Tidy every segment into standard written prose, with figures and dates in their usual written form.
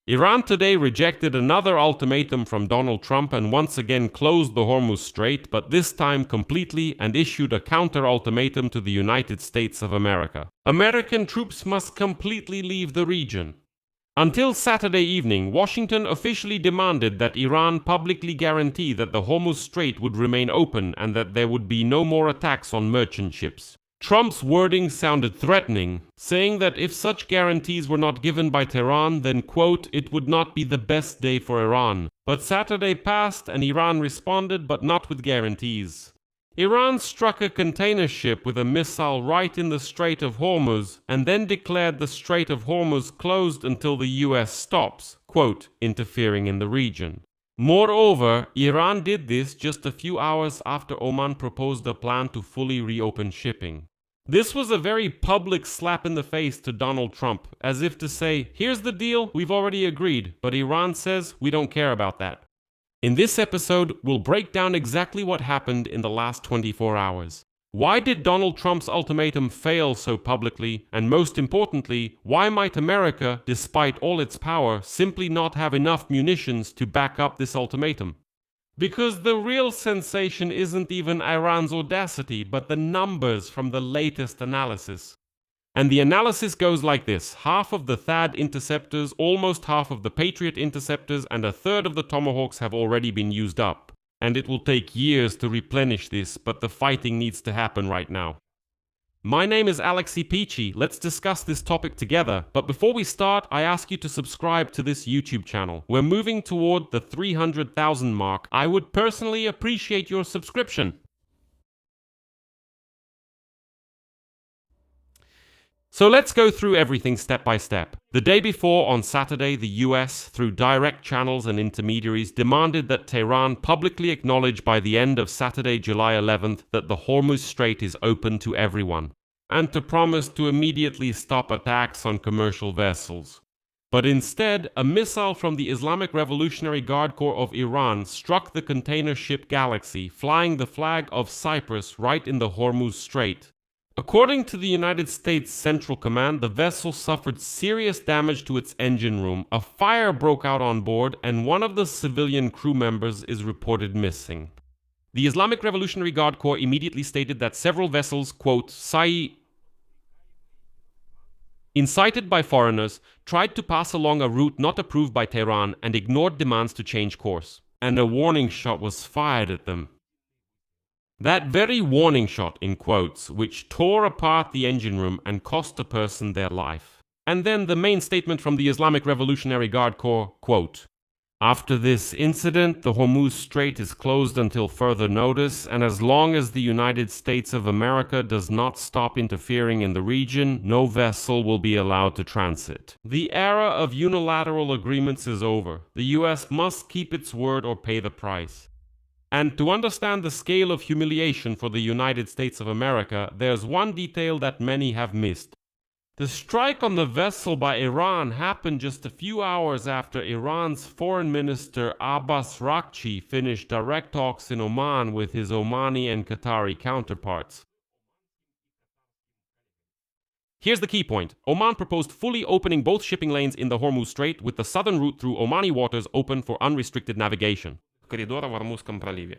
Iran today rejected another ultimatum from Donald Trump and once again closed the Hormuz Strait, but this time completely, and issued a counter-ultimatum to the United States of America. American troops must completely leave the region. Until Saturday evening, Washington officially demanded that Iran publicly guarantee that the Hormuz Strait would remain open and that there would be no more attacks on merchant ships. Trump's wording sounded threatening, saying that if such guarantees were not given by Tehran, then, quote, it would not be the best day for Iran. But Saturday passed and Iran responded, but not with guarantees. Iran struck a container ship with a missile right in the Strait of Hormuz and then declared the Strait of Hormuz closed until the US stops, quote, interfering in the region. Moreover, Iran did this just a few hours after Oman proposed a plan to fully reopen shipping. This was a very public slap in the face to Donald Trump, as if to say, here's the deal, we've already agreed, but Iran says we don't care about that. In this episode, we'll break down exactly what happened in the last 24 hours. Why did Donald Trump's ultimatum fail so publicly? And most importantly, why might America, despite all its power, simply not have enough munitions to back up this ultimatum? Because the real sensation isn't even Iran's audacity, but the numbers from the latest analysis. And the analysis goes like this: half of the THAAD interceptors, almost half of the Patriot interceptors, and a third of the Tomahawks have already been used up. And it will take years to replenish this, but the fighting needs to happen right now. My name is Pechiy. Let's discuss this topic together. But before we start, I ask you to subscribe to this YouTube channel. We're moving toward the 300,000 mark. I would personally appreciate your subscription. So let's go through everything step by step. The day before, on Saturday, the US, through direct channels and intermediaries, demanded that Tehran publicly acknowledge by the end of Saturday, July 11th, that the Hormuz Strait is open to everyone, and to promise to immediately stop attacks on commercial vessels. But instead, a missile from the Islamic Revolutionary Guard Corps of Iran struck the container ship Galaxy, flying the flag of Cyprus right in the Hormuz Strait. According to the United States Central Command, the vessel suffered serious damage to its engine room, a fire broke out on board, and one of the civilian crew members is reported missing. The Islamic Revolutionary Guard Corps immediately stated that several vessels, quote, incited by foreigners, tried to pass along a route not approved by Tehran and ignored demands to change course, and a warning shot was fired at them. That very warning shot, in quotes, which tore apart the engine room and cost a person their life. And then the main statement from the Islamic Revolutionary Guard Corps, quote, after this incident, the Hormuz Strait is closed until further notice, and as long as the United States of America does not stop interfering in the region, no vessel will be allowed to transit. The era of unilateral agreements is over. The US must keep its word or pay the price. And to understand the scale of humiliation for the United States of America, there's one detail that many have missed. The strike on the vessel by Iran happened just a few hours after Iran's Foreign Minister Abbas Araghchi finished direct talks in Oman with his Omani and Qatari counterparts. Here's the key point. Oman proposed fully opening both shipping lanes in the Hormuz Strait, with the southern route through Omani waters open for unrestricted navigation. Коридора в Ормузском проливе.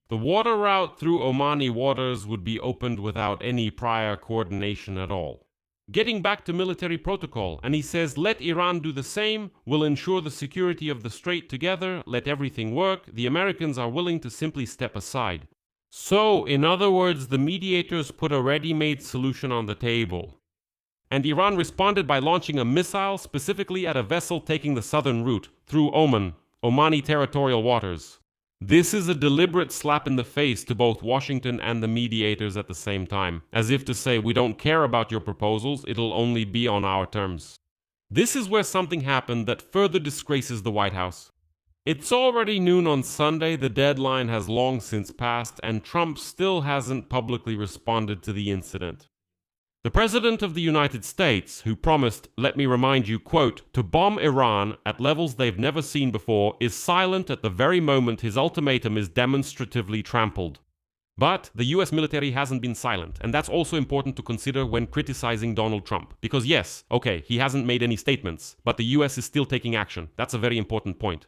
The water route through Omani waters would be opened without any prior coordination at all. Getting back to military protocol, and he says, let Iran do the same, we'll ensure the security of the strait together, let everything work, the Americans are willing to simply step aside. So, in other words, the mediators put a ready-made solution on the table. And Iran responded by launching a missile specifically at a vessel taking the southern route, through Oman, Omani territorial waters. This is a deliberate slap in the face to both Washington and the mediators at the same time, as if to say, we don't care about your proposals, it'll only be on our terms. This is where something happened that further disgraces the White House. It's already noon on Sunday, the deadline has long since passed, and Trump still hasn't publicly responded to the incident. The President of the United States, who promised, let me remind you, quote, to bomb Iran at levels they've never seen before, is silent at the very moment his ultimatum is demonstratively trampled. But the US military hasn't been silent, and that's also important to consider when criticizing Donald Trump. Because yes, okay, he hasn't made any statements, but the US is still taking action. That's a very important point.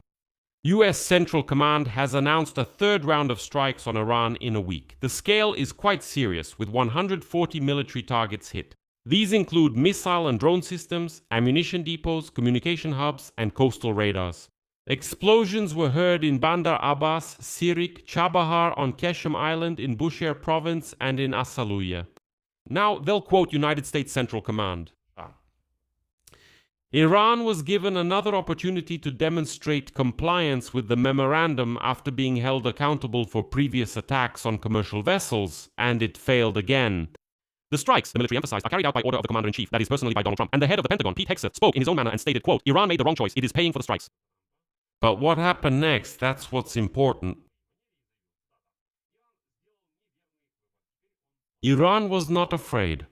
US Central Command has announced a third round of strikes on Iran in a week. The scale is quite serious, with 140 military targets hit. These include missile and drone systems, ammunition depots, communication hubs, and coastal radars. Explosions were heard in Bandar Abbas, Sirik, Chabahar on Keshem Island in Bushehr province and in Asaluya. Now they'll quote United States Central Command. Iran was given another opportunity to demonstrate compliance with the memorandum after being held accountable for previous attacks on commercial vessels, and it failed again. The strikes, the military emphasized, are carried out by order of the Commander-in-Chief, that is personally by Donald Trump, and the head of the Pentagon, Pete Hegseth, spoke in his own manner and stated, quote, Iran made the wrong choice, it is paying for the strikes. But what happened next, that's what's important. Iran was not afraid.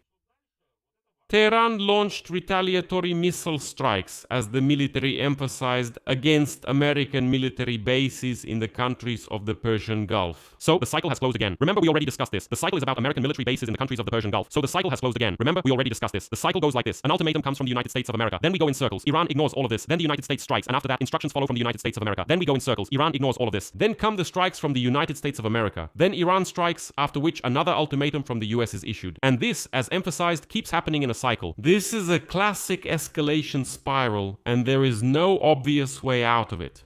Tehran launched retaliatory missile strikes, as the military emphasized, against American military bases in the countries of the Persian Gulf. So, the cycle has closed again. Remember, we already discussed this. The cycle is about American military bases in the countries of the Persian Gulf. So, the cycle has closed again. Remember, we already discussed this. The cycle goes like this. An ultimatum comes from the United States of America. Then we go in circles. Iran ignores all of this. Then the United States strikes. And after that, instructions follow from the United States of America. Then we go in circles. Iran ignores all of this. Then come the strikes from the United States of America. Then Iran strikes, after which another ultimatum from the US is issued. And this, as emphasized, keeps happening in a cycle. This is a classic escalation spiral, and there is no obvious way out of it.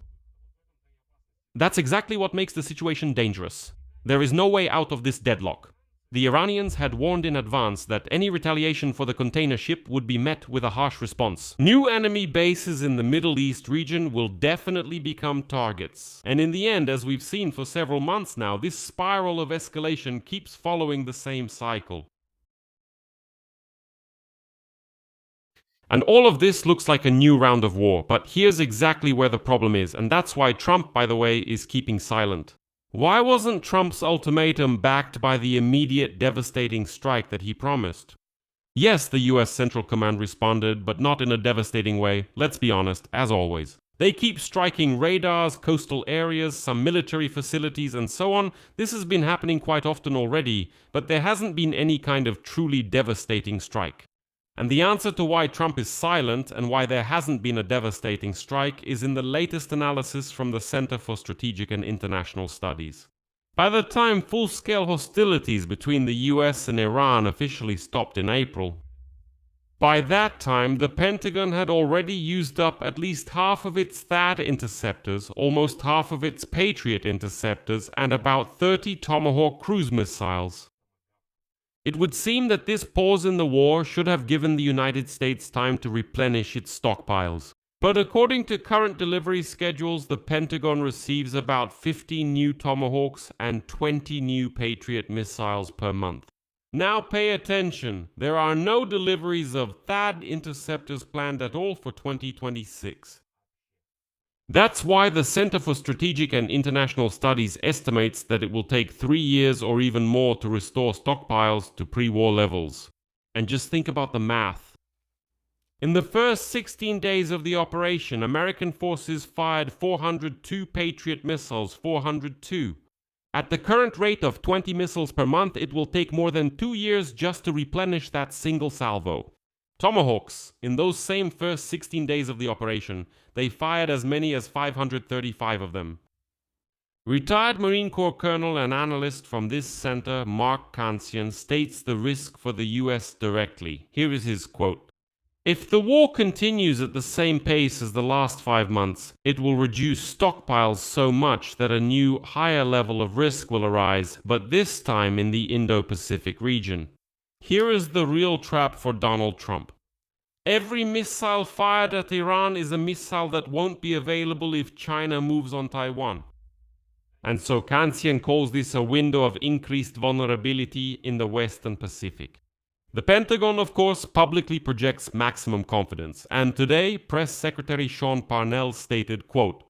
That's exactly what makes the situation dangerous. There is no way out of this deadlock. The Iranians had warned in advance that any retaliation for the container ship would be met with a harsh response. New enemy bases in the Middle East region will definitely become targets. And in the end, as we've seen for several months now, this spiral of escalation keeps following the same cycle. And all of this looks like a new round of war, but here's exactly where the problem is, and that's why Trump, by the way, is keeping silent. Why wasn't Trump's ultimatum backed by the immediate devastating strike that he promised? Yes, the US Central Command responded, but not in a devastating way, let's be honest, as always. They keep striking radars, coastal areas, some military facilities, and so on. This has been happening quite often already, but there hasn't been any kind of truly devastating strike. And the answer to why Trump is silent and why there hasn't been a devastating strike is in the latest analysis from the Center for Strategic and International Studies. By the time full-scale hostilities between the US and Iran officially stopped in April, by that time the Pentagon had already used up at least half of its THAAD interceptors, almost half of its Patriot interceptors, and about 30 Tomahawk cruise missiles. It would seem that this pause in the war should have given the United States time to replenish its stockpiles. But according to current delivery schedules, the Pentagon receives about 15 new Tomahawks and 20 new Patriot missiles per month. Now pay attention, there are no deliveries of THAAD interceptors planned at all for 2026. That's why the Center for Strategic and International Studies estimates that it will take 3 years or even more to restore stockpiles to pre-war levels. And just think about the math. In the first 16 days of the operation, American forces fired 402 Patriot missiles, 402. At the current rate of 20 missiles per month, it will take more than 2 years just to replenish that single salvo. Tomahawks, in those same first 16 days of the operation, they fired as many as 535 of them. Retired Marine Corps colonel and analyst from this center, Mark Kansian, states the risk for the US directly. Here is his quote. If the war continues at the same pace as the last 5 months, it will reduce stockpiles so much that a new, higher level of risk will arise, but this time in the Indo-Pacific region. Here is the real trap for Donald Trump. Every missile fired at Iran is a missile that won't be available if China moves on Taiwan. And so Kansian calls this a window of increased vulnerability in the Western Pacific. The Pentagon, of course, publicly projects maximum confidence, and today, Press Secretary Sean Parnell stated, quote,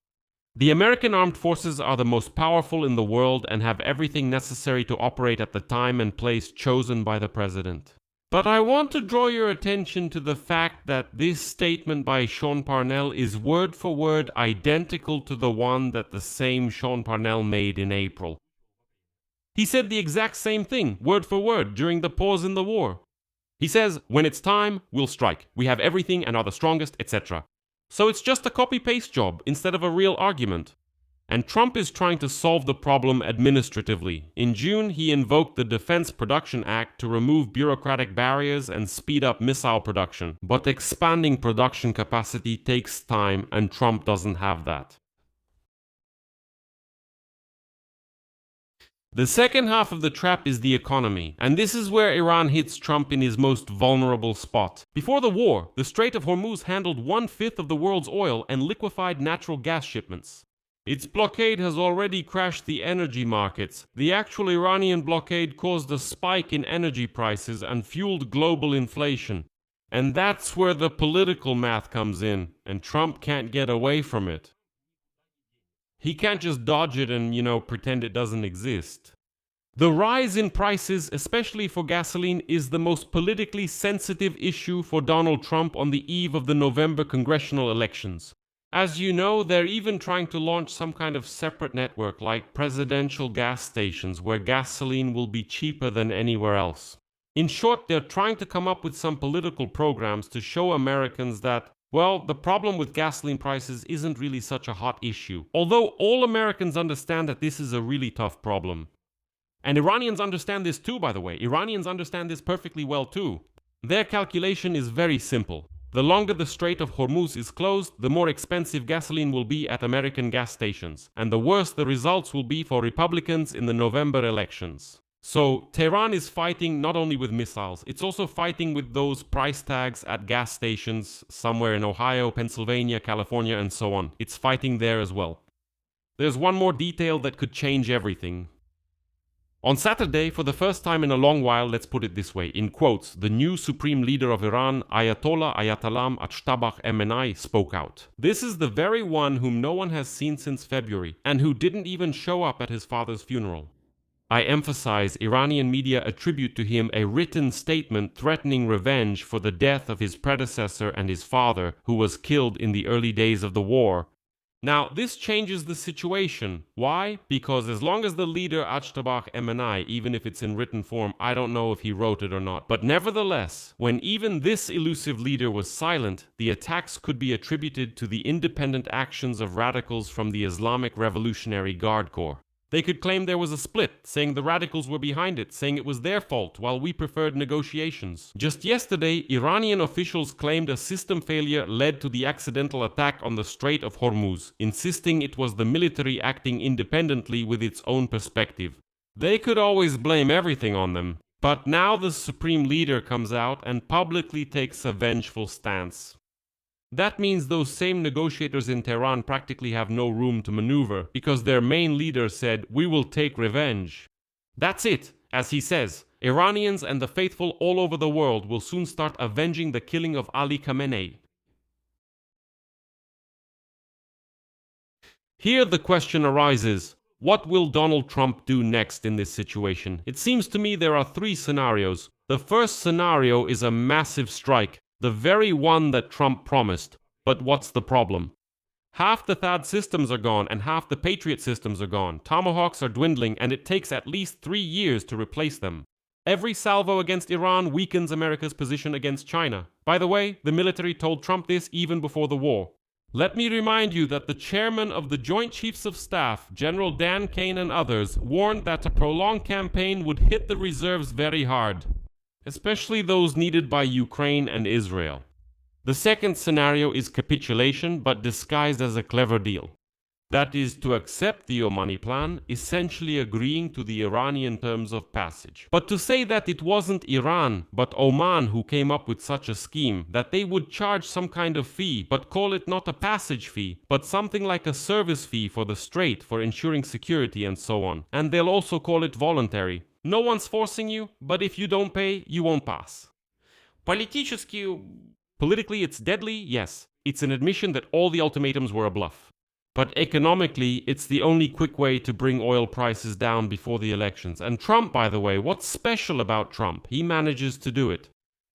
"The American armed forces are the most powerful in the world and have everything necessary to operate at the time and place chosen by the President. But I want to draw your attention to the fact that this statement by Sean Parnell is word for word identical to the one that the same Sean Parnell made in April. He said the exact same thing, word for word, during the pause in the war. He says, when it's time, we'll strike. We have everything and are the strongest, etc. So it's just a copy-paste job instead of a real argument. And Trump is trying to solve the problem administratively. In June, he invoked the Defense Production Act to remove bureaucratic barriers and speed up missile production. But expanding production capacity takes time, and Trump doesn't have that. The second half of the trap is the economy, and this is where Iran hits Trump in his most vulnerable spot. Before the war, the Strait of Hormuz handled 1/5 of the world's oil and liquefied natural gas shipments. Its blockade has already crashed the energy markets. The actual Iranian blockade caused a spike in energy prices and fueled global inflation. And that's where the political math comes in, and Trump can't get away from it. He can't just dodge it and, pretend it doesn't exist. The rise in prices, especially for gasoline, is the most politically sensitive issue for Donald Trump on the eve of the November congressional elections. As you know, they're even trying to launch some kind of separate network like presidential gas stations where gasoline will be cheaper than anywhere else. In short, they're trying to come up with some political programs to show Americans that, well, the problem with gasoline prices isn't really such a hot issue. Although all Americans understand that this is a really tough problem. And Iranians understand this too, by the way. Iranians understand this perfectly well too. Their calculation is very simple. The longer the Strait of Hormuz is closed, the more expensive gasoline will be at American gas stations, and the worse the results will be for Republicans in the November elections. So, Tehran is fighting not only with missiles, it's also fighting with those price tags at gas stations somewhere in Ohio, Pennsylvania, California, and so on. It's fighting there as well. There's one more detail that could change everything. On Saturday, for the first time in a long while, let's put it this way, in quotes, the new supreme leader of Iran, Ayatollah Ayatollah Ajtabak Khamenei, spoke out. This is the very one whom no one has seen since February, and who didn't even show up at his father's funeral. I emphasize, Iranian media attribute to him a written statement threatening revenge for the death of his predecessor and his father, who was killed in the early days of the war. Now, this changes the situation. Why? Because as long as the leader Ajtabak Khamenei, even if it's in written form, I don't know if he wrote it or not, but nevertheless, when even this elusive leader was silent, the attacks could be attributed to the independent actions of radicals from the Islamic Revolutionary Guard Corps. They could claim there was a split, saying the radicals were behind it, saying it was their fault, while we preferred negotiations. Just yesterday, Iranian officials claimed a system failure led to the accidental attack on the Strait of Hormuz, insisting it was the military acting independently with its own perspective. They could always blame everything on them, but now the supreme leader comes out and publicly takes a vengeful stance. That means those same negotiators in Tehran practically have no room to maneuver, because their main leader said, "We will take revenge." That's it, as he says. Iranians and the faithful all over the world will soon start avenging the killing of Ali Khamenei. Here the question arises, what will Donald Trump do next in this situation? It seems to me there are three scenarios. The first scenario is a massive strike, the very one that Trump promised. But what's the problem? Half the THAAD systems are gone and half the Patriot systems are gone. Tomahawks are dwindling and it takes at least 3 years to replace them. Every salvo against Iran weakens America's position against China. By the way, the military told Trump this even before the war. Let me remind you that the chairman of the Joint Chiefs of Staff, General Dan Kane and others, warned that a prolonged campaign would hit the reserves very hard, especially those needed by Ukraine and Israel. The second scenario is capitulation, but disguised as a clever deal. That is, to accept the Omani plan, essentially agreeing to the Iranian terms of passage. But to say that it wasn't Iran, but Oman who came up with such a scheme, that they would charge some kind of fee, but call it not a passage fee, but something like a service fee for the strait for ensuring security and so on. And they'll also call it voluntary. No one's forcing you, but if you don't pay, you won't pass. Politically, it's deadly, yes. It's an admission that all the ultimatums were a bluff. But economically, it's the only quick way to bring oil prices down before the elections. And Trump, by the way, what's special about Trump? He manages to do it.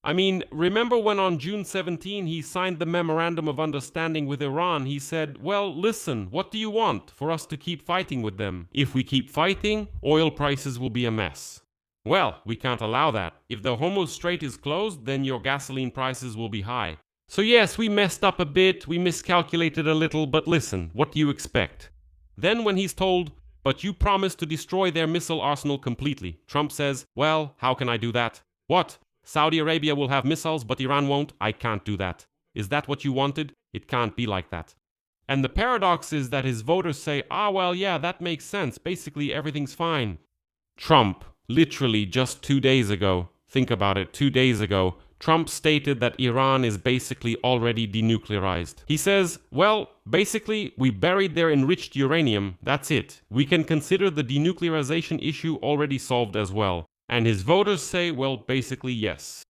I mean, remember when on June 17 he signed the Memorandum of Understanding with Iran? He said, well, listen, what do you want? For us to keep fighting with them. If we keep fighting, oil prices will be a mess. Well, we can't allow that. If the Hormuz Strait is closed, then your gasoline prices will be high. So yes, we messed up a bit, we miscalculated a little, but listen, what do you expect? Then when he's told, but you promised to destroy their missile arsenal completely, Trump says, well, how can I do that? What? Saudi Arabia will have missiles, but Iran won't? I can't do that. Is that what you wanted? It can't be like that. And the paradox is that his voters say, well, yeah, that makes sense. Basically, everything's fine. Trump, literally just 2 days ago, think about it, 2 days ago, Trump stated that Iran is basically already denuclearized. He says, well, basically, we buried their enriched uranium, that's it. We can consider the denuclearization issue already solved as well. And his voters say, well, basically, yes.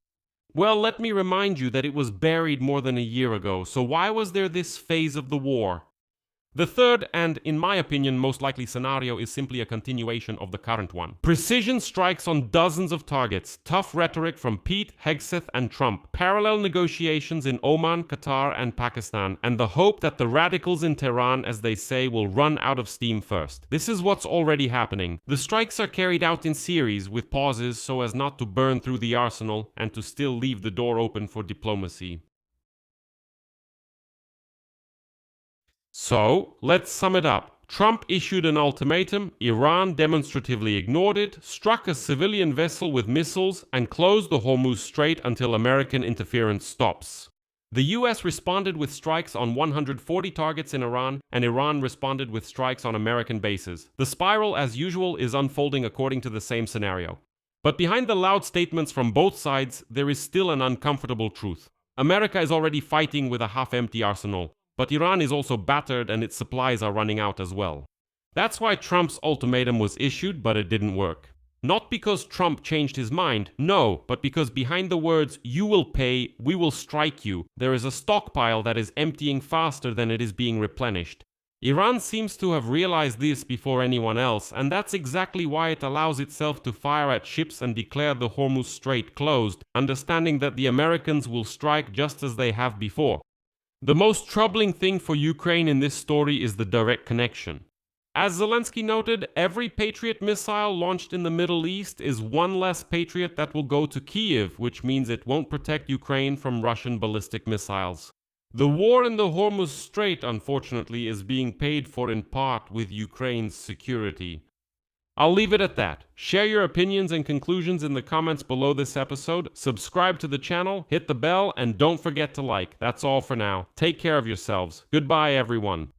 Well, let me remind you that it was buried more than a year ago, so why was there this phase of the war? The third, and in my opinion most likely scenario, is simply a continuation of the current one. Precision strikes on dozens of targets, tough rhetoric from Pete, Hegseth, and Trump, parallel negotiations in Oman, Qatar, and Pakistan, and the hope that the radicals in Tehran, as they say, will run out of steam first. This is what's already happening. The strikes are carried out in series, with pauses so as not to burn through the arsenal and to still leave the door open for diplomacy. So, let's sum it up. Trump issued an ultimatum, Iran demonstratively ignored it, struck a civilian vessel with missiles, and closed the Hormuz Strait until American interference stops. The US responded with strikes on 140 targets in Iran, and Iran responded with strikes on American bases. The spiral, as usual, is unfolding according to the same scenario. But behind the loud statements from both sides, there is still an uncomfortable truth. America is already fighting with a half-empty arsenal. But Iran is also battered and its supplies are running out as well. That's why Trump's ultimatum was issued, but it didn't work. Not because Trump changed his mind, no, but because behind the words, you will pay, we will strike you, there is a stockpile that is emptying faster than it is being replenished. Iran seems to have realized this before anyone else, and that's exactly why it allows itself to fire at ships and declare the Hormuz Strait closed, understanding that the Americans will strike just as they have before. The most troubling thing for Ukraine in this story is the direct connection. As Zelensky noted, every Patriot missile launched in the Middle East is one less Patriot that will go to Kyiv, which means it won't protect Ukraine from Russian ballistic missiles. The war in the Hormuz Strait, unfortunately, is being paid for in part with Ukraine's security. I'll leave it at that. Share your opinions and conclusions in the comments below this episode, subscribe to the channel, hit the bell, and don't forget to like. That's all for now. Take care of yourselves. Goodbye, everyone.